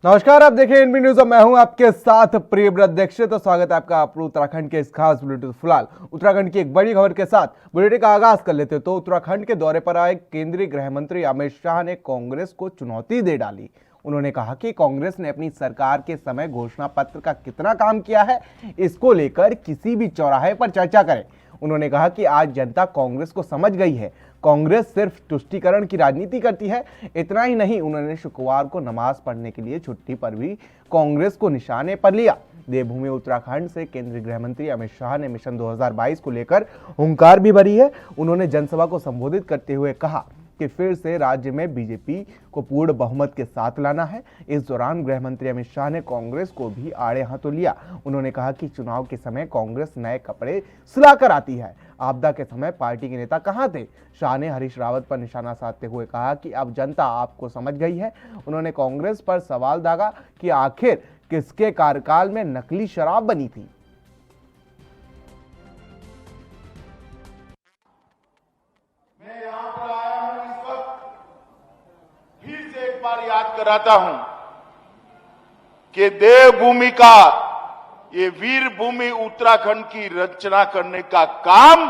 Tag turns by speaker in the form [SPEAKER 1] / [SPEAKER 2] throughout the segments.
[SPEAKER 1] नमस्कार, आप देखें एनबी न्यूज और मैं हूं आपके साथ प्रियव्रत दीक्षित। तो स्वागत है आपका उत्तराखंड के इस खास बुलेटिन। फिलहाल उत्तराखंड की एक बड़ी खबर के साथ बुलेटिन का आगाज कर लेते हैं। तो उत्तराखंड के दौरे पर आए केंद्रीय गृह मंत्री अमित शाह ने कांग्रेस को चुनौती दे डाली। उन्होंने कहा कि कांग्रेस ने अपनी सरकार के समय घोषणा पत्र का कितना काम किया है, इसको लेकर किसी भी चौराहे पर चर्चा करें। उन्होंने कहा कि आज जनता कांग्रेस को समझ गई है, कांग्रेस सिर्फ तुष्टीकरण की राजनीति करती है। इतना ही नहीं, उन्होंने शुक्रवार को नमाज पढ़ने के लिए छुट्टी पर भी कांग्रेस को निशाने पर लिया। देवभूमि उत्तराखंड से केंद्रीय गृह मंत्री अमित शाह ने मिशन 2022 को लेकर हुंकार भी भरी है। उन्होंने जनसभा को संबोधित करते हुए कहा कि फिर से राज्य में बीजेपी को पूर्ण बहुमत के साथ लाना है। इस दौरान गृह मंत्री अमित शाह ने कांग्रेस को भी आड़े हाथों लिया। उन्होंने कहा कि चुनाव के समय कांग्रेस नए कपड़े सिलाकर आती है, आपदा के समय पार्टी के नेता कहां थे। शाह ने हरीश रावत पर निशाना साधते हुए कहा कि अब जनता आपको समझ गई है। उन्होंने कांग्रेस पर सवाल दागा कि आखिर किसके कार्यकाल में नकली शराब बनी थी।
[SPEAKER 2] मैं यहां पर आया हूं इस वक्त फिर से एक बार याद कराता हूं कि देवभूमि का, ये वीर भूमि उत्तराखंड की रचना करने का काम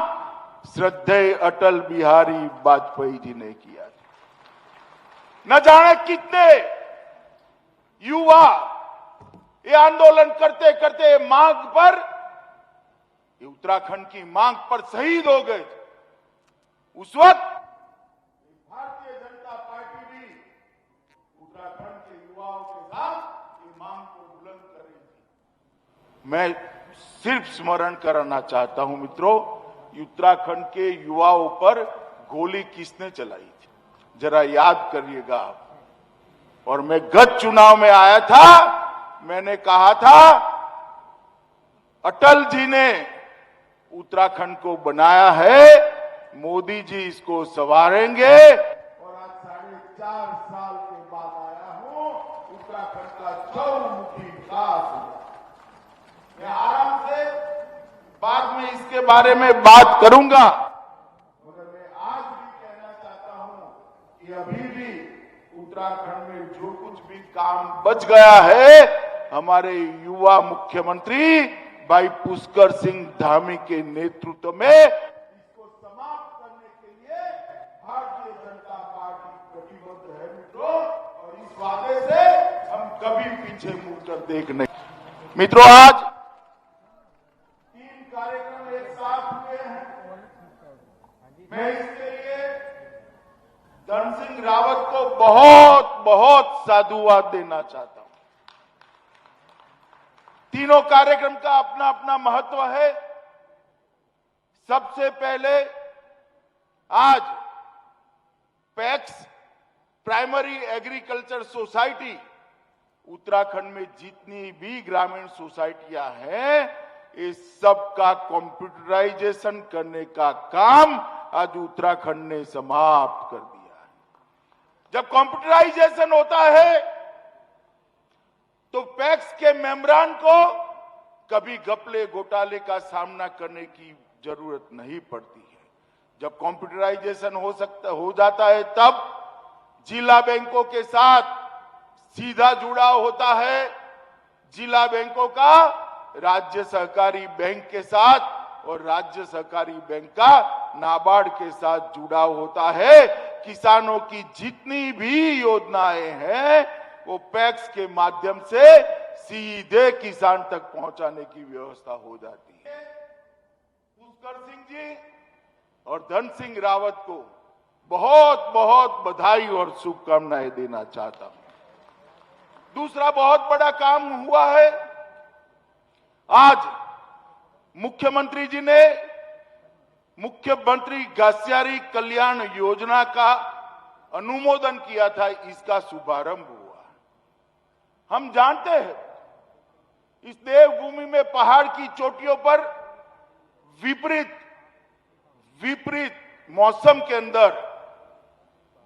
[SPEAKER 2] श्रद्धेय अटल बिहारी वाजपेयी जी ने किया था। न जाने कितने युवा ये आंदोलन करते करते मांग पर, ये उत्तराखंड की मांग पर शहीद हो गए। उस वक्त भारतीय जनता पार्टी भी उत्तराखंड के युवाओं के साथ ये मांग को बुलंद कर रही थी। मैं सिर्फ स्मरण कराना चाहता हूं मित्रों, उत्तराखंड के युवाओं पर गोली किसने चलाई थी, जरा याद करिएगा आप। और मैं गत चुनाव में आया था, मैंने कहा था अटल जी ने उत्तराखंड को बनाया है, मोदी जी इसको संवारेंगे। और आज 4.5 साल के बाद आया हूं, उत्तराखंड का चौमुखी विकास हुआ। मैं आराम से बाद में इसके बारे में बात करूंगा, मगर मैं आज भी कहना चाहता हूं कि अभी भी उत्तराखंड में जो कुछ भी काम बच गया है, हमारे युवा मुख्यमंत्री भाई पुष्कर सिंह धामी के नेतृत्व में इसको समाप्त करने के लिए भारतीय जनता पार्टी प्रतिबद्ध है मित्रों। और इस वादे से हम कभी पीछे मुड़कर देख नहीं। मित्रों, आज 3 कार्यक्रम एक साथ हुए हैं। मैं इसके लिए धन सिंह रावत को बहुत बहुत साधुवाद देना चाहता हूं। तीनों कार्यक्रम का अपना अपना महत्व है। सबसे पहले आज PACS primary agriculture society, Uttarakhand में जितनी भी ग्रामीण सोसाइटियां हैं, इस सब का कंप्यूटराइजेशन करने का काम आज उत्तराखंड ने समाप्त कर दिया है। जब कंप्यूटराइजेशन होता है तो पैक्स के मेंबरान को कभी घपले घोटाले का सामना करने की जरूरत नहीं पड़ती है। जब कंप्यूटराइजेशन हो जाता है, तब जिला बैंकों के साथ सीधा जुड़ाव होता है। जिला बैंकों का राज्य सहकारी बैंक के साथ और राज्य सहकारी बैंक का नाबार्ड के साथ जुड़ाव होता है। किसानों की जितनी भी योजनाएं हैं, वो पैक्स के माध्यम से सीधे किसान तक पहुंचाने की व्यवस्था हो जाती है। पुष्कर सिंह जी और धन सिंह रावत को बहुत बहुत बधाई और शुभकामनाएं देना चाहता हूं। दूसरा बहुत बड़ा काम हुआ है। आज मुख्यमंत्री जी ने मुख्यमंत्री घासियारी कल्याण योजना का अनुमोदन किया था, इसका शुभारंभ हुआ। हम जानते हैं इस देवभूमि में पहाड़ की चोटियों पर विपरीत मौसम के अंदर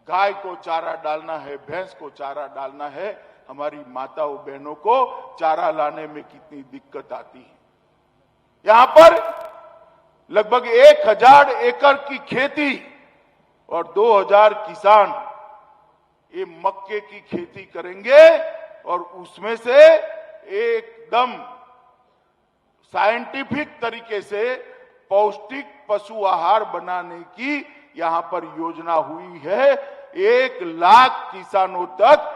[SPEAKER 2] गाय को चारा डालना है, भैंस को चारा डालना है। हमारी माताओं बहनों को चारा लाने में कितनी दिक्कत आती है। यहां पर लगभग 1000 एकड़ की खेती और 2000 किसान ये मक्के की खेती करेंगे। और उसमें से एकदम साइंटिफिक तरीके से पौष्टिक पशु आहार बनाने की यहां पर योजना हुई है 1 लाख किसानों तक।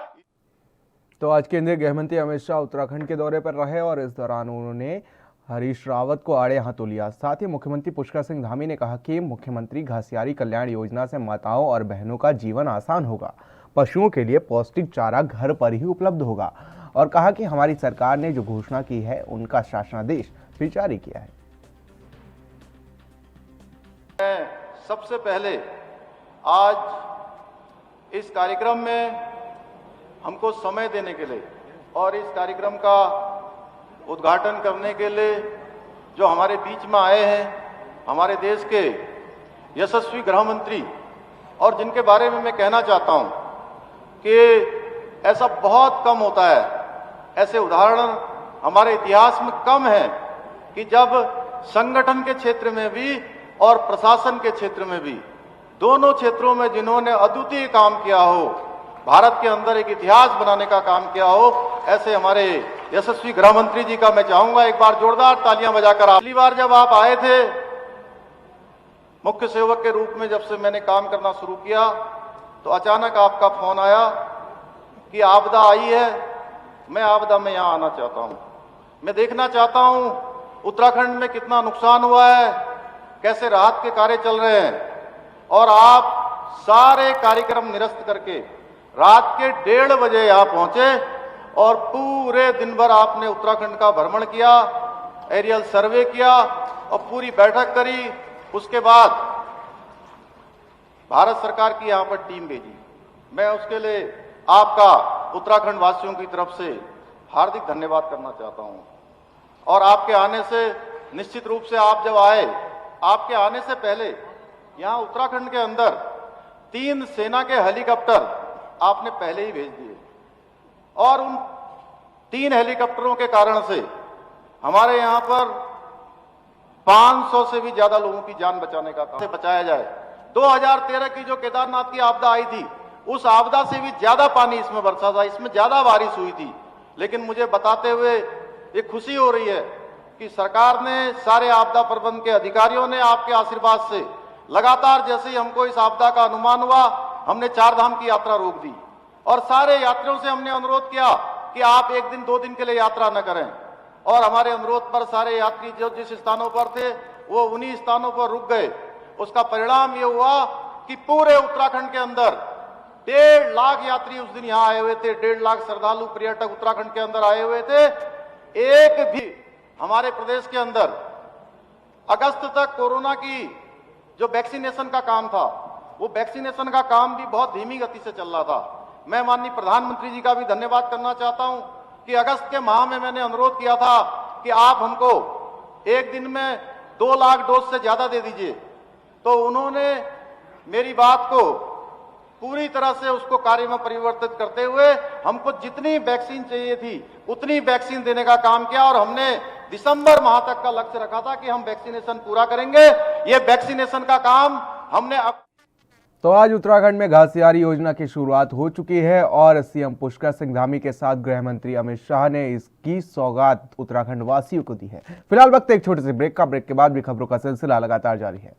[SPEAKER 1] तो आज केंद्रीय गृह मंत्री अमित शाह उत्तराखंड के दौरे पर रहे और इस दौरान उन्होंने हरीश रावत को आड़े हाथों लिया। साथ ही मुख्यमंत्री पुष्कर सिंह धामी ने कहा कि मुख्यमंत्री घासियारी कल्याण योजना से माताओं और बहनों का जीवन आसान होगा, पशुओं के लिए पौष्टिक चारा घर पर ही उपलब्ध होगा और कहा कि हमारी सरकार ने जो घोषणा की है उनका शासनादेश भी जारी किया है।
[SPEAKER 3] सबसे पहले आज इस कार्यक्रम में हमको समय देने के लिए और इस कार्यक्रम का उद्घाटन करने के लिए जो हमारे बीच में आए हैं, हमारे देश के यशस्वी गृह मंत्री, और जिनके बारे में मैं कहना चाहता हूं कि ऐसा बहुत कम होता है, ऐसे उदाहरण हमारे इतिहास में कम है कि जब संगठन के क्षेत्र में भी और प्रशासन के क्षेत्र में भी, दोनों क्षेत्रों में जिन्होंने अद्वितीय काम किया हो, भारत के अंदर एक इतिहास बनाने का काम किया हो, ऐसे हमारे यशस्वी गृह मंत्री जी का मैं चाहूंगा एक बार जोरदार तालियां बजाकर। पहली बार जब आप आए थे मुख्य सेवक के रूप में, जब से मैंने काम करना शुरू किया, तो अचानक आपका फोन आया कि आपदा आई है, मैं आपदा में यहां आना चाहता हूं, मैं देखना चाहता हूं उत्तराखंड में कितना नुकसान हुआ है, कैसे राहत के कार्य चल रहे हैं। और आप सारे कार्यक्रम निरस्त करके रात के 1:30 बजे यहां पहुंचे और पूरे दिन भर आपने उत्तराखंड का भ्रमण किया, एरियल सर्वे किया और पूरी बैठक करी। उसके बाद भारत सरकार की यहां पर टीम भेजी। मैं उसके लिए आपका उत्तराखंड वासियों की तरफ से हार्दिक धन्यवाद करना चाहता हूं। और आपके आने से निश्चित रूप से आप जब आए, आपके आने से पहले यहां उत्तराखंड के अंदर 3 सेना के हेलीकॉप्टर आपने पहले ही भेज दिए और उन 3 हेलीकॉप्टरों के कारण से हमारे यहां पर 500 से भी ज्यादा लोगों की जान बचाने का काम बचाया जाए। 2013 की जो केदारनाथ की आपदा आई थी, उस आपदा से भी ज्यादा पानी इसमें बरसा था, इसमें ज्यादा बारिश हुई थी। लेकिन मुझे बताते हुए ये खुशी हो रही है कि सरकार ने, सारे आपदा प्रबंधन के अधिकारियों ने आपके आशीर्वाद से लगातार, जैसे ही हमको इस आपदा का अनुमान हुआ, हमने 4 धाम की यात्रा रोक दी और सारे यात्रियों से हमने अनुरोध किया कि आप 1 दिन 2 दिन के लिए यात्रा न करें। और हमारे अनुरोध पर सारे यात्री जो जिस स्थानों पर थे वो उन्हीं स्थानों पर रुक गए। उसका परिणाम ये हुआ कि पूरे उत्तराखंड के अंदर 1.5 लाख यात्री उस दिन यहाँ आए हुए थे, 1.5 लाख श्रद्धालु पर्यटक उत्तराखंड के अंदर आए हुए थे। एक भी हमारे प्रदेश के अंदर अगस्त तक कोरोना की जो वैक्सीनेशन का काम था, वो वैक्सीनेशन का काम भी बहुत धीमी गति से चल रहा था। मैं माननीय प्रधानमंत्री जी का भी धन्यवाद करना चाहता हूं कि अगस्त के माह में मैंने अनुरोध किया था कि आप हमको एक दिन में 2 लाख डोज से ज्यादा दे दीजिए, तो उन्होंने मेरी बात को पूरी तरह से उसको कार्य में परिवर्तित करते हुए हमको जितनी वैक्सीन चाहिए थी उतनी वैक्सीन देने का काम किया और हमने दिसंबर माह तक का लक्ष्य रखा था कि हम वैक्सीनेशन पूरा करेंगे। ये वैक्सीनेशन का काम हमने
[SPEAKER 1] तो आज उत्तराखंड में घासियारी योजना की शुरुआत हो चुकी है और सीएम पुष्कर सिंह धामी के साथ गृह मंत्री अमित शाह ने इसकी सौगात उत्तराखंड वासियों को दी है। फिलहाल वक्त एक छोटे से ब्रेक का। ब्रेक के बाद भी खबरों का सिलसिला लगातार जारी है।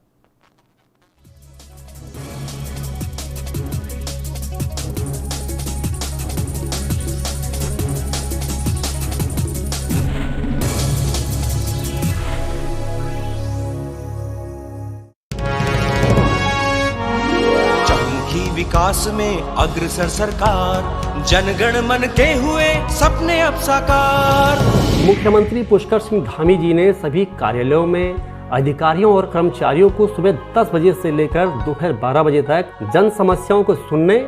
[SPEAKER 4] विकास में अग्रसर सरकार, जनगण मन के हुए सपने अब साकार।
[SPEAKER 5] मुख्यमंत्री पुष्कर सिंह धामी जी ने सभी कार्यालयों में अधिकारियों और कर्मचारियों को सुबह 10 बजे से लेकर दोपहर 12 बजे तक जन समस्याओं को सुनने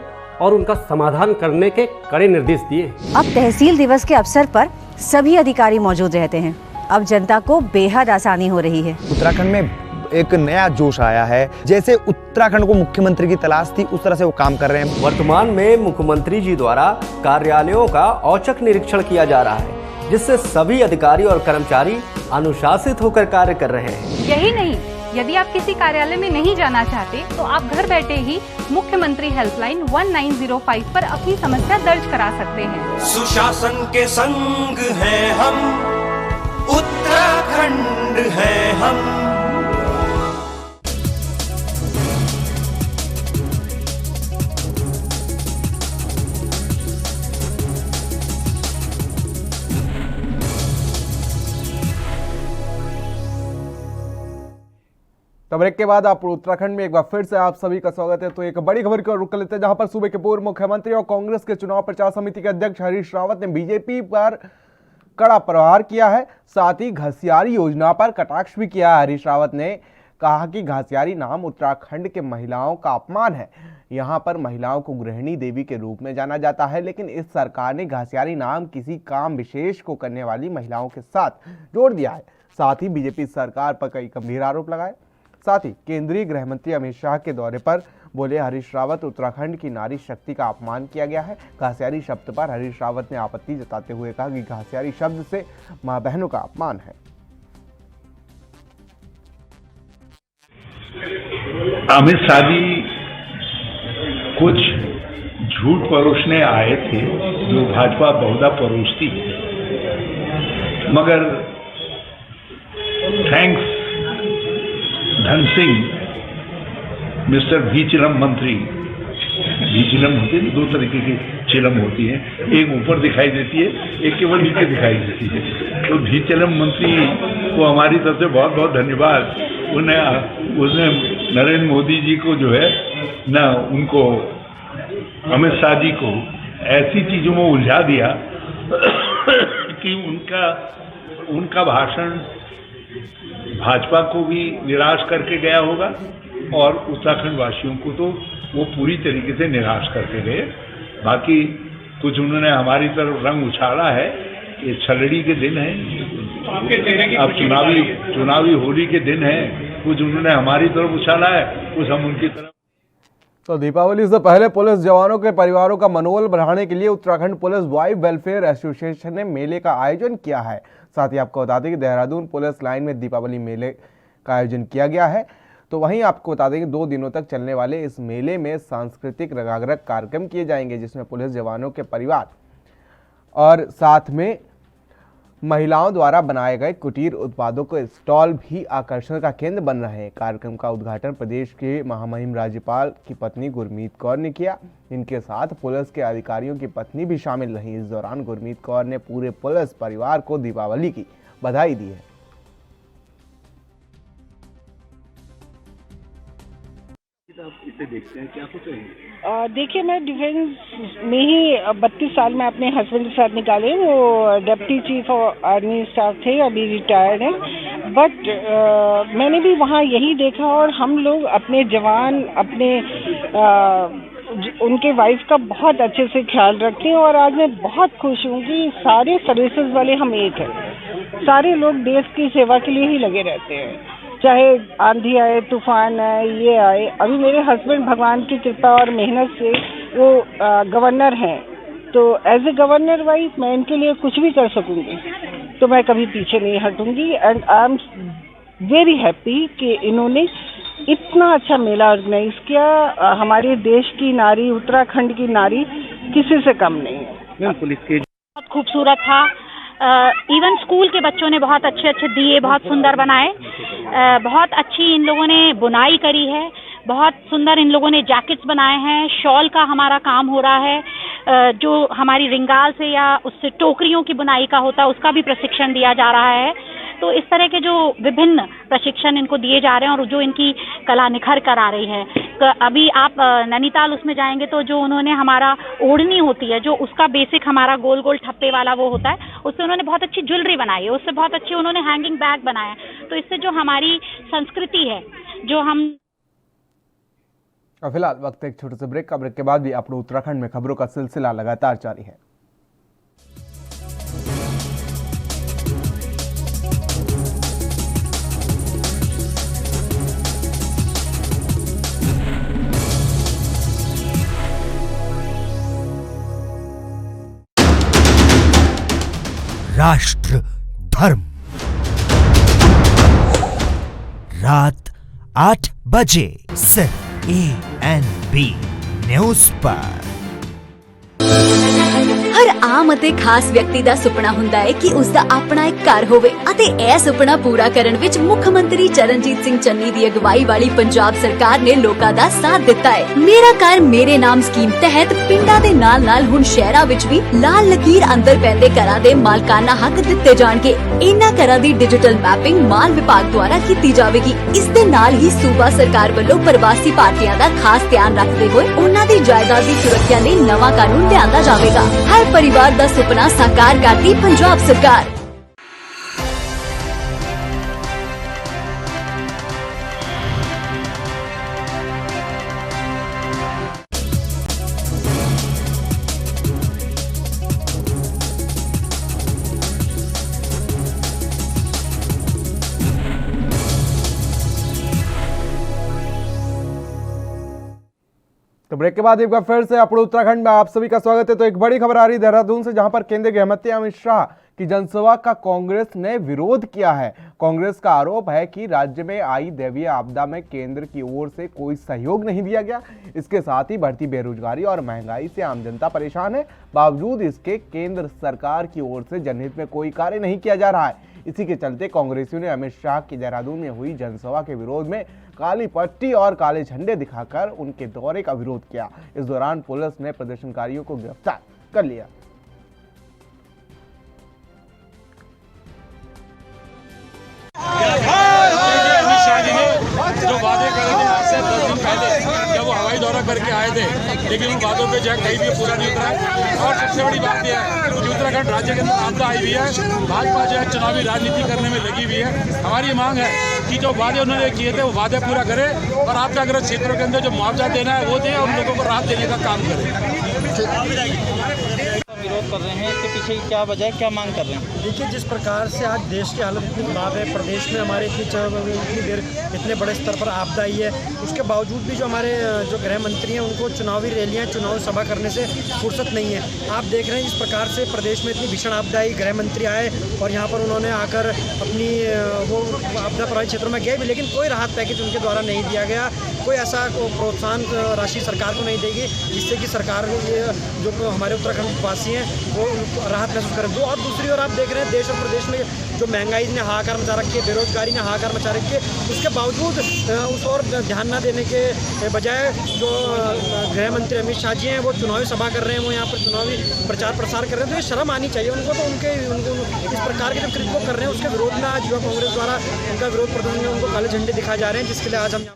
[SPEAKER 5] और उनका समाधान करने के कड़े निर्देश दिए।
[SPEAKER 6] अब तहसील दिवस के अवसर पर सभी अधिकारी मौजूद रहते हैं। अब जनता को बेहद आसानी हो रही है।
[SPEAKER 7] उत्तराखंड में एक नया जोश आया है। जैसे उत्तराखंड को मुख्यमंत्री की तलाश थी, उस तरह से वो काम कर रहे हैं।
[SPEAKER 5] वर्तमान में मुख्यमंत्री जी द्वारा कार्यालयों का औचक निरीक्षण किया जा रहा है, जिससे सभी अधिकारी और कर्मचारी अनुशासित होकर कार्य कर रहे हैं।
[SPEAKER 6] यही नहीं,
[SPEAKER 8] यदि आप किसी कार्यालय में नहीं जाना चाहते तो आप घर बैठे ही मुख्यमंत्री हेल्पलाइन 1905 पर अपनी समस्या दर्ज करा सकते हैं।
[SPEAKER 4] सुशासन के संग हैं हम, उत्तराखंड है हम।
[SPEAKER 1] तो ब्रेक के बाद आप उत्तराखंड में एक बार फिर से आप सभी का स्वागत है। तो एक बड़ी खबर की ओर रुख कर लेते हैं, जहां पर सूबे के पूर्व मुख्यमंत्री और कांग्रेस के चुनाव प्रचार समिति के अध्यक्ष हरीश रावत ने बीजेपी पर कड़ा प्रहार किया है। साथ ही घसियारी योजना पर कटाक्ष भी किया है। हरीश रावत ने कहा कि घसियारी नाम उत्तराखंड के महिलाओं का अपमान है। यहाँ पर महिलाओं को गृहिणी देवी के रूप में जाना जाता है, लेकिन इस सरकार ने घसियारी नाम किसी काम विशेष को करने वाली महिलाओं के साथ जोड़ दिया है। साथ ही बीजेपी सरकार पर कई गंभीर आरोप लगाए। साथ ही केंद्रीय गृह मंत्री अमित शाह के दौरे पर बोले हरीश रावत, उत्तराखंड की नारी शक्ति का अपमान किया गया है। घसियारी शब्द पर हरीश रावत ने आपत्ति जताते हुए कहा कि घसियारी शब्द से मां बहनों का अपमान है।
[SPEAKER 9] अमित शाह जी कुछ झूठ परोसने आए थे जो भाजपा बहुधा परोसती है, मगर thanks Dhan Singh, mister we चिलम मंत्री, वी चिलम होती है, दो तरीके की चिलम होती है, एक ऊपर दिखाई देती है, एक केवल नीचे दिखाई देती है। तो वी चिलम मंत्री को हमारी तरफ से बहुत बहुत धन्यवाद। उसने नरेंद्र मोदी जी को जो है ना, उनको अमित शाह जी को ऐसी चीजों में उलझा दिया कि उनका भाषण भाजपा को भी निराश करके गया होगा और उत्तराखंड वासियों को तो वो पूरी तरीके से निराश करके गए। बाकी कुछ उन्होंने हमारी तरफ रंग उछाला है, ये छलड़ी के दिन है, अब चुनावी होली के दिन है, कुछ उन्होंने हमारी तरफ उछाला है, कुछ हम उनकी तरफ।
[SPEAKER 1] तो दीपावली से पहले पुलिस जवानों के परिवारों का मनोबल बढ़ाने के लिए Uttarakhand police wife welfare association ने मेले का आयोजन किया है। साथ ही आपको बता दें कि देहरादून पुलिस लाइन में दीपावली मेले का आयोजन किया गया है। तो वहीं आपको बता दें कि 2 दिनों तक चलने वाले इस मेले में सांस्कृतिक रंगारंग कार्यक्रम किए जाएंगे, जिसमें पुलिस जवानों के परिवार और साथ में महिलाओं द्वारा बनाए गए कुटीर उत्पादों के स्टॉल भी आकर्षण का केंद्र बन रहे हैं। कार्यक्रम का उद्घाटन प्रदेश के महामहिम राज्यपाल की पत्नी गुरमीत कौर ने किया। इनके साथ पुलिस के अधिकारियों की पत्नी भी शामिल रही। इस दौरान गुरमीत कौर ने पूरे पुलिस परिवार को दीपावली की बधाई दी है।
[SPEAKER 9] आप इसे देखते हैं, क्या कुछ है?
[SPEAKER 10] देखिए, मैं डिफेंस में ही 32 साल में अपने हस्बैंड के साथ निकाले। वो deputy chief of army staff थे, अभी रिटायर्ड हैं। बट मैंने भी वहाँ यही देखा, और हम लोग अपने जवान, अपने उनके वाइफ का बहुत अच्छे से ख्याल रखते हैं। और आज मैं बहुत खुश हूँ कि सारे सर्विसेज वाले हम एक हैं। सारे लोग देश की सेवा के लिए ही लगे रहते हैं, चाहे आंधी आए, तूफान आए, ये आए। अभी मेरे हस्बैंड भगवान की कृपा और मेहनत से वो गवर्नर हैं, तो एज ए गवर्नर वाइफ मैं इनके लिए कुछ भी कर सकूंगी, तो मैं कभी पीछे नहीं हटूंगी। And I am very happy कि इन्होंने इतना अच्छा मेला ऑर्गेनाइज किया। हमारे देश की नारी, उत्तराखंड की नारी किसी से कम नहीं है।
[SPEAKER 9] पुलिस के
[SPEAKER 11] बहुत खूबसूरत था। इवन स्कूल के बच्चों ने बहुत अच्छे अच्छे दिए बहुत सुंदर बनाए। बहुत अच्छी इन लोगों ने बुनाई करी है, बहुत सुंदर इन लोगों ने जैकेट्स बनाए हैं। शॉल का हमारा काम हो रहा है, जो हमारी रिंगाल से या उससे टोकरियों की बुनाई का होता है, उसका भी प्रशिक्षण दिया जा रहा है। तो इस तरह के जो विभिन्न प्रशिक्षण इनको दिए जा रहे हैं और जो इनकी कला निखर कर आ रही है। अभी आप नैनीताल उसमें जाएंगे तो जो उन्होंने हमारा ओढ़नी होती है, जो उसका बेसिक हमारा गोल गोल ठप्पे वाला वो होता है, उससे उन्होंने बहुत अच्छी ज्वेलरी बनाई है, उससे बहुत अच्छी उन्होंने हैंगिंग बैग बनाया। तो इससे जो हमारी संस्कृति है, जो हम
[SPEAKER 1] फिलहाल वक्त एक छोटे से ब्रेक का। ब्रेक के बाद भी अपने उत्तराखंड में खबरों का सिलसिला लगातार जारी है।
[SPEAKER 12] राष्ट्र धर्म, रात 8 बजे सिर्फ ANB न्यूज़ पर।
[SPEAKER 13] ਹਰ ਆਮ ਅਤੇ ਖਾਸ ਵਿਅਕਤੀ ਦਾ ਸੁਪਨਾ ਹੁੰਦਾ ਹੈ ਕਿ ਉਸ ਦਾ ਆਪਣਾ ਇੱਕ ਘਰ ਹੋਵੇ ਅਤੇ ਇਹ ਸੁਪਨਾ ਪੂਰਾ ਕਰਨ ਵਿੱਚ ਮੁੱਖ ਮੰਤਰੀ ਚਰਨਜੀਤ ਸਿੰਘ ਚੰਨੀ ਦੀ ਅਗਵਾਈ ਵਾਲੀ ਪੰਜਾਬ ਸਰਕਾਰ ਨੇ ਲੋਕਾਂ ਦਾ ਸਾਥ ਦਿੱਤਾ ਹੈ। ਮੇਰਾ ਘਰ ਮੇਰੇ ਨਾਮ ਸਕੀਮ ਤਹਿਤ ਪਿੰਡਾਂ ਦੇ ਨਾਲ-ਨਾਲ ਹੁਣ ਸ਼ਹਿਰਾਂ ਵਿੱਚ ਵੀ ਲਾਲ ਲਕੀਰ ਅੰਦਰ ਪੈਂਦੇ ਘਰਾਂ ਦੇ ਮਾਲਕਾਨਾ ਹੱਕ ਦਿੱਤੇ ਜਾਣਗੇ। ਇਹਨਾਂ ਘਰਾਂ ਦੀ ਡਿਜੀਟਲ ਮੈਪਿੰਗ ਮਾਲ ਵਿਭਾਗ ਦੁਆਰਾ ਕੀਤੀ ਜਾਵੇਗੀ। ਇਸ ਦੇ ਨਾਲ ਹੀ ਸੂਬਾ ਸਰਕਾਰ ਵੱਲੋਂ ਪ੍ਰਵਾਸੀ ਭਾਰਤੀਆਂ ਦਾ ਖਾਸ ਧਿਆਨ ਰੱਖਦੇ ਹੋਏ ਉਹਨਾਂ ਦੀ ਜਾਇਦਾਦ ਦੀ ਸੁਰੱਖਿਆ ਲਈ ਨਵਾਂ ਕਾਨੂੰਨ ਲਿਆਂਦਾ ਜਾਵੇਗਾ। हर परिवार का सुपना साकार करती पंजाब सरकार।
[SPEAKER 1] तो ब्रेक के बाद एक बार फिर से अपने उत्तराखंड में आप सभी का स्वागत है। तो एक बड़ी खबर आ रही है देहरादून से, जहां पर केंद्रीय गृह मंत्री अमित शाह की जनसभा का कांग्रेस ने विरोध किया है। कांग्रेस का आरोप है कि राज्य में आई दैवीय आपदा में केंद्र की ओर से कोई सहयोग नहीं दिया गया। इसके साथ ही बढ़ती बेरोजगारी और महंगाई से आम जनता परेशान है। बावजूद इसके केंद्र सरकार की ओर से जनहित में कोई कार्य नहीं किया जा रहा है। इसी के चलते कांग्रेसियों ने अमित शाह की देहरादून में हुई जनसभा के विरोध में काली पट्टी और काले झंडे दिखाकर उनके दौरे का विरोध किया। इस दौरान पुलिस ने प्रदर्शनकारियों को गिरफ्तार कर लिया।
[SPEAKER 14] अमित शाह जी ने जो वादे करे थे आज से 10 दिन पहले, जब वो हवाई दौरा करके आए थे, लेकिन उन वादों पे जो है कहीं भी पूरा नहीं उतरा। और सबसे बड़ी बात यह है कि उत्तराखंड राज्य के अंदर आपदा आई हुई है, भाजपा जो है चुनावी राजनीति करने में लगी हुई है। हमारी मांग है कि जो वादे उन्होंने किए थे वो वादे पूरा करे और आपदाग्रस्त क्षेत्रों के अंदर जो मुआवजा देना है वो दे और लोगों को राहत देने का काम करे।
[SPEAKER 15] विरोध कर रहे हैं, इसके पीछे क्या वजह है, क्या मांग कर रहे हैं?
[SPEAKER 16] देखिए, जिस प्रकार से आज देश की हालत इतनी खराब है, प्रदेश में हमारे इतनी देर इतने बड़े स्तर पर आपदा आई है, उसके बावजूद भी जो हमारे जो गृह मंत्री हैं उनको चुनावी रैलियां, चुनावी सभा करने से फुर्सत नहीं है। आप देख रहे हैं जिस प्रकार से प्रदेश में इतनी भीषण आपदा आई, गृह मंत्री आए और यहाँ पर उन्होंने आकर अपनी वो आपदा प्रभावित क्षेत्रों में गए भी, लेकिन कोई राहत पैकेज उनके द्वारा नहीं दिया गया। कोई ऐसा प्रोत्साहन राशि सरकार को नहीं देगी जिससे कि सरकार ये जो हमारे उत्तराखंड वासी हैं वो राहत महसूस करें। और दूसरी ओर आप देख रहे हैं देश और प्रदेश में जो महंगाई ने हाहाकार मचा रखी है, बेरोजगारी ने हाहाकार मचा रखी है, उसके बावजूद उस और ध्यान न देने के बजाय जो गृह मंत्री अमित शाह जी हैं वो चुनावी सभा कर रहे हैं, वो यहाँ पर चुनावी प्रचार प्रसार कर रहे हैं। तो ये शर्म आनी चाहिए उनको। तो उनको इस प्रकार के जो कृत्य कर रहे हैं उसके विरोध में आज युवा कांग्रेस द्वारा उनका विरोध प्रदर्शन में उनको काले झंडे दिखाए जा रहे हैं, जिसके लिए आज हम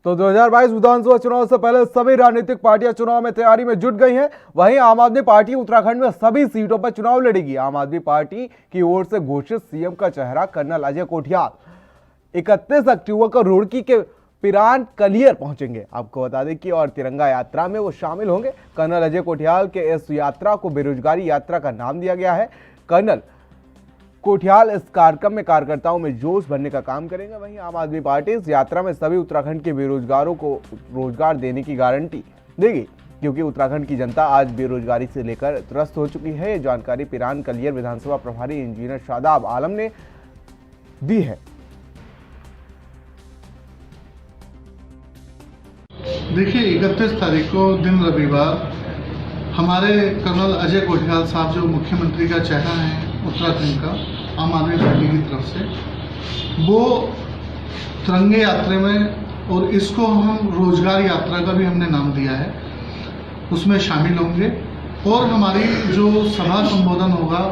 [SPEAKER 1] तो 2022 विधानसभा चुनाव से पहले सभी राजनीतिक पार्टियां चुनाव में तैयारी में जुट गई हैं। वहीं आम आदमी पार्टी उत्तराखंड में सभी सीटों पर चुनाव लड़ेगी। आम आदमी पार्टी की ओर से घोषित सीएम का चेहरा कर्नल अजय कोठियाल 31 अक्टूबर को रुड़की के पिरान कलियर पहुंचेंगे। आपको बता दें कि और तिरंगा यात्रा में वो शामिल होंगे। कर्नल अजय कोठियाल के इस यात्रा को बेरोजगारी यात्रा का नाम दिया गया है। कर्नल कोठियाल इस कार्यक्रम में कार्यकर्ताओं में जोश भरने का काम करेंगे। वहीं आम आदमी पार्टी इस यात्रा में सभी उत्तराखंड के बेरोजगारों को रोजगार देने की गारंटी देगी, क्योंकि उत्तराखंड की जनता आज बेरोजगारी से लेकर त्रस्त हो चुकी है। ये जानकारी पिरान कलियर विधानसभा प्रभारी इंजीनियर शादाब आलम ने दी है।
[SPEAKER 17] देखिए, 31 तारीख को दिन रविवार हमारे कर्नल अजय कोठियाल साहब जो मुख्यमंत्री का चेहरा है उत्तराखंड का आम आदमी पार्टी की तरफ से, वो तिरंगे यात्रा में, और इसको हम रोजगार यात्रा का भी हमने नाम दिया है, उसमें शामिल होंगे। और हमारी जो सभा संबोधन होगा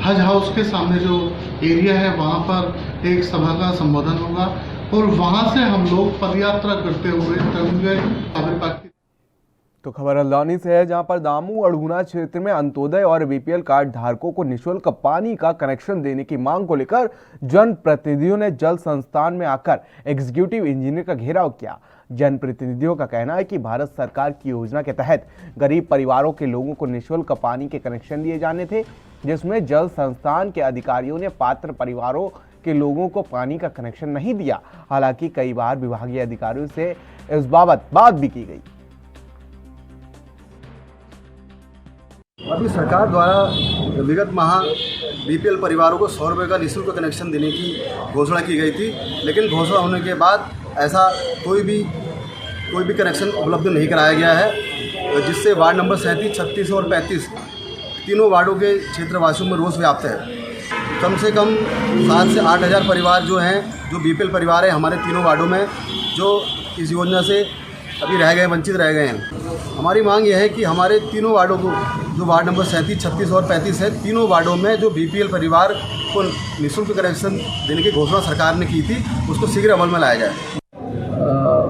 [SPEAKER 17] हज हाउस के सामने जो एरिया है वहाँ पर एक सभा का संबोधन होगा और वहाँ से हम लोग पदयात्रा करते हुए तिरंगे पार्टी।
[SPEAKER 1] तो खबर हल्द्वानी से है, जहां पर दामू अड़गुना क्षेत्र में अंत्योदय और बीपीएल कार्ड धारकों को निःशुल्क पानी का कनेक्शन देने की मांग को लेकर जनप्रतिनिधियों ने जल संस्थान में आकर एग्जीक्यूटिव इंजीनियर का घेराव किया। जनप्रतिनिधियों का कहना है कि भारत सरकार की योजना के तहत गरीब परिवारों के लोगों को निःशुल्क पानी के कनेक्शन दिए जाने थे, जिसमें जल संस्थान के अधिकारियों ने पात्र परिवारों के लोगों को पानी का कनेक्शन नहीं दिया। हालांकि कई बार विभागीय अधिकारियों से इस बाबत बात भी की गई।
[SPEAKER 18] अभी सरकार द्वारा विगत माह बीपीएल परिवारों को 100 रुपये का निःशुल्क कनेक्शन देने की घोषणा की गई थी, लेकिन घोषणा होने के बाद ऐसा कोई भी कनेक्शन उपलब्ध नहीं कराया गया है, जिससे वार्ड नंबर 37, 36 और 35 तीनों वार्डों के क्षेत्रवासियों में रोष व्याप्त है। कम से कम 7 से 8 हज़ार परिवार जो हैं, जो बीपीएल परिवार है हमारे तीनों वार्डों में, जो इस योजना से अभी रह गए, वंचित रह गए हैं। हमारी मांग यह है कि हमारे तीनों वार्डों को, जो वार्ड नंबर 37, 36 और 35 है, तीनों वार्डों में जो बीपीएल परिवार को निःशुल्क कनेक्शन देने की घोषणा सरकार ने की थी, उसको शीघ्र अमल में लाया जाए।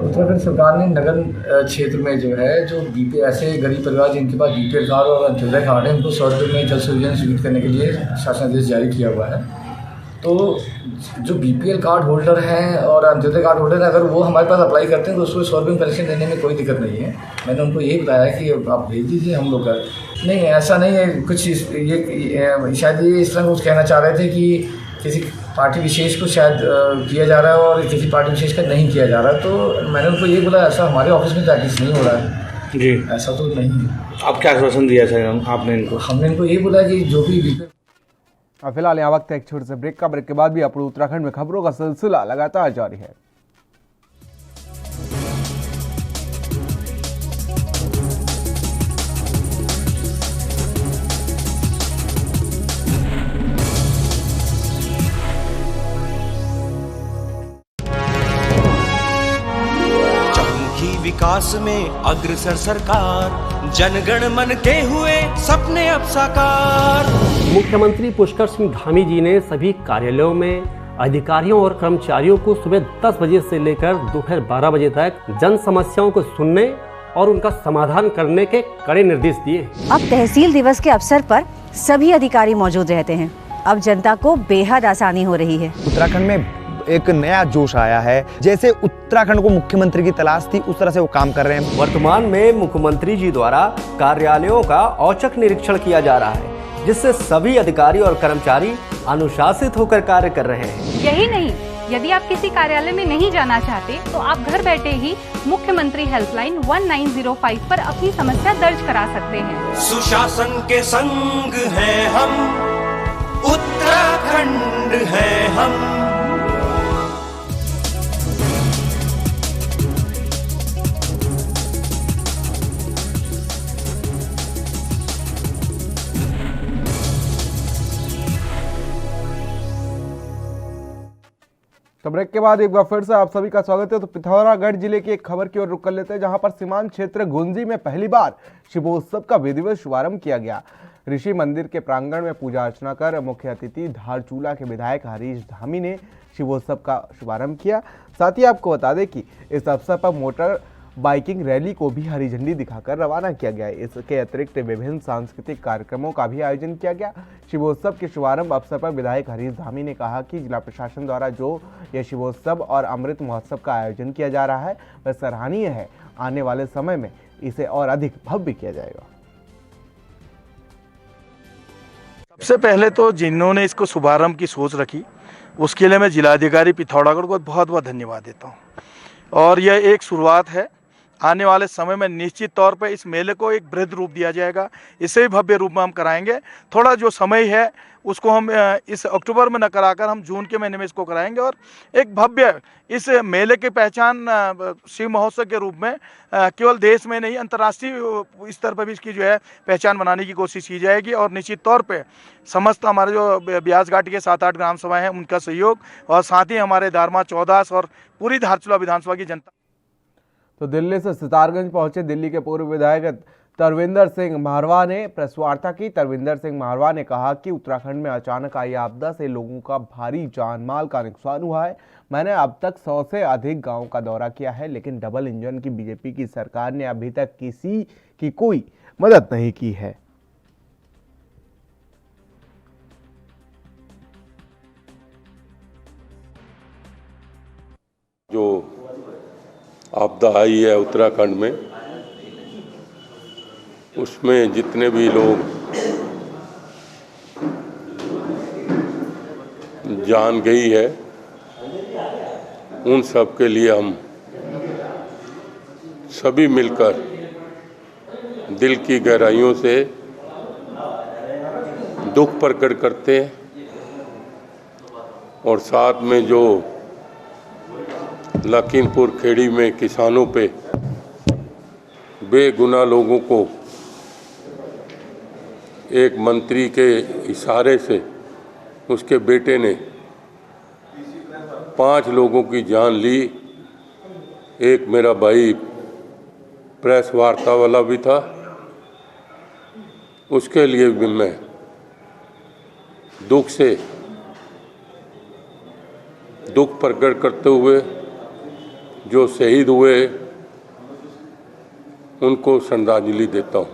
[SPEAKER 19] उत्तराखंड सरकार ने नगर क्षेत्र में जो है, जो बीपीएल ऐसे गरीब परिवार जिनके पास बीपीएल कार्ड और अंत्योदय कार्ड है, उनको 100 रुपये में जल योजना स्वीकृत करने के लिए शासनादेश जारी किया हुआ है। तो जो बीपीएल कार्ड होल्डर हैं और अंत्योदय कार्ड होल्डर हैं, अगर वो हमारे पास अप्लाई करते हैं तो उसको 100 रुपये में कलेक्शन देने में कोई दिक्कत नहीं है। मैंने उनको यही बताया कि आप भेज दीजिए, हम लोग कर नहीं, ऐसा नहीं है कुछ। ये शायद ये इस तरह कुछ कहना चाह रहे थे कि किसी पार्टी विशेष को शायद किया जा रहा है और किसी पार्टी विशेष का नहीं किया जा रहा है। तो मैंने उनको ये बोला, ऐसा हमारे ऑफिस में प्रैक्टिस नहीं हो रहा है जी, ऐसा तो नहीं है।
[SPEAKER 7] आप क्या आश्वासन दिया सर आपने इनको?
[SPEAKER 19] हमने इनको ये बोला कि जो भी
[SPEAKER 1] फिलहाल यहाँ वक्त है एक छोटे से ब्रेक का। ब्रेक के बाद भी अपने उत्तराखंड में खबरों का सिलसिला लगातार जारी है।
[SPEAKER 4] विकास में अग्रसर सरकार, जनगण मन के हुए सपने अब साकार।
[SPEAKER 5] मुख्यमंत्री पुष्कर सिंह धामी जी ने सभी कार्यालयों में अधिकारियों और कर्मचारियों को सुबह 10 बजे से लेकर दोपहर 12 बजे तक जन समस्याओं को सुनने और उनका समाधान करने के कड़े निर्देश दिए।
[SPEAKER 6] अब तहसील दिवस के अवसर पर सभी अधिकारी मौजूद रहते हैं। अब जनता को बेहद आसानी हो रही है।
[SPEAKER 7] उत्तराखंड में एक नया जोश आया है। जैसे उत्तराखंड को मुख्यमंत्री की तलाश थी, उस तरह से वो काम कर रहे हैं।
[SPEAKER 20] वर्तमान में मुख्यमंत्री जी द्वारा कार्यालयों का औचक निरीक्षण किया जा रहा है, जिससे सभी अधिकारी और कर्मचारी अनुशासित होकर कार्य कर रहे हैं।
[SPEAKER 8] यही नहीं, यदि आप किसी कार्यालय में नहीं जाना चाहते तो आप घर बैठे ही मुख्यमंत्री हेल्पलाइन 1905 पर अपनी समस्या दर्ज करा सकते हैं।
[SPEAKER 4] सुशासन के संग हैं हम, उत्तराखंड है हम।
[SPEAKER 1] तो ब्रेक के बाद एक बार फिर से आप सभी का स्वागत है। तो पिथौरागढ़ जिले की एक खबर की ओर रुख कर लेते हैं, जहां पर सीमांत क्षेत्र गुंजी में पहली बार शिवोत्सव का विधिवत शुभारंभ किया गया। ऋषि मंदिर के प्रांगण में पूजा अर्चना कर मुख्य अतिथि धारचूला के विधायक हरीश धामी ने शिवोत्सव का शुभारंभ किया। साथ ही आपको बता दें कि इस अवसर पर मोटर बाइकिंग रैली को भी हरी झंडी दिखाकर रवाना किया गया। इसके अतिरिक्त विभिन्न सांस्कृतिक कार्यक्रमों का भी आयोजन किया गया। शिवोत्सव के शुभारंभ अवसर पर विधायक हरीश धामी ने कहा कि जिला प्रशासन द्वारा जो यह शिवोत्सव और अमृत महोत्सव का आयोजन किया जा रहा है वह सराहनीय है। आने वाले समय में इसे और अधिक भव्य किया जाएगा।
[SPEAKER 21] सबसे पहले तो जिन्होंने इसको शुभारंभ की सोच रखी, उसके लिए मैं जिलाधिकारी पिथौरागढ़ को बहुत बहुत धन्यवाद देता हूँ। और यह एक शुरुआत है। आने वाले समय में निश्चित तौर पर इस मेले को एक बृहद रूप दिया जाएगा। इसे भी भव्य रूप में हम कराएंगे। थोड़ा जो समय है उसको हम इस अक्टूबर में न कराकर हम जून के महीने में इसको कराएंगे और एक भव्य इस मेले की पहचान शिव महोत्सव के रूप में केवल देश में नहीं अंतर्राष्ट्रीय स्तर पर भी इसकी जो है पहचान बनाने की कोशिश की जाएगी। और निश्चित तौर पे समस्त हमारे जो ब्यास घाटी के 7-8 ग्राम सभाएं हैं उनका सहयोग और साथ ही हमारे दारमा चौदास और पूरी धारचूला विधानसभा की जनता।
[SPEAKER 1] तो दिल्ली से सितारगंज पहुंचे दिल्ली के पूर्व विधायक तरविंदर सिंह मारवा ने प्रेस वार्ता की। तरविंदर सिंह मारवा ने कहा कि उत्तराखंड में अचानक आई आपदा से लोगों का भारी जान माल का नुकसान हुआ है। मैंने अब तक 100 से अधिक गांवों का दौरा किया है, लेकिन डबल इंजन की बीजेपी की सरकार ने अभी तक किसी की कोई मदद नहीं की है।
[SPEAKER 22] जो आपदा आई है उत्तराखंड में, उसमें जितने भी लोग जान गई है उन सब के लिए हम सभी मिलकर दिल की गहराइयों से दुख प्रकट करते हैं और साथ में जो लखीमपुर खेड़ी में किसानों पे बेगुनाह लोगों को एक मंत्री के इशारे से उसके बेटे ने 5 लोगों की जान ली। एक मेरा भाई प्रेस वार्ता वाला भी था, उसके लिए भी मैं दुख प्रकट करते हुए जो शहीद हुए उनको श्रद्धांजलि देता हूँ।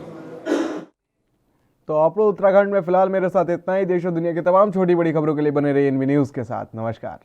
[SPEAKER 1] तो आप लोग उत्तराखंड में फिलहाल मेरे साथ इतना ही। देश और दुनिया की तमाम छोटी बड़ी खबरों के लिए बने रहिए एनवी न्यूज़ के साथ। नमस्कार।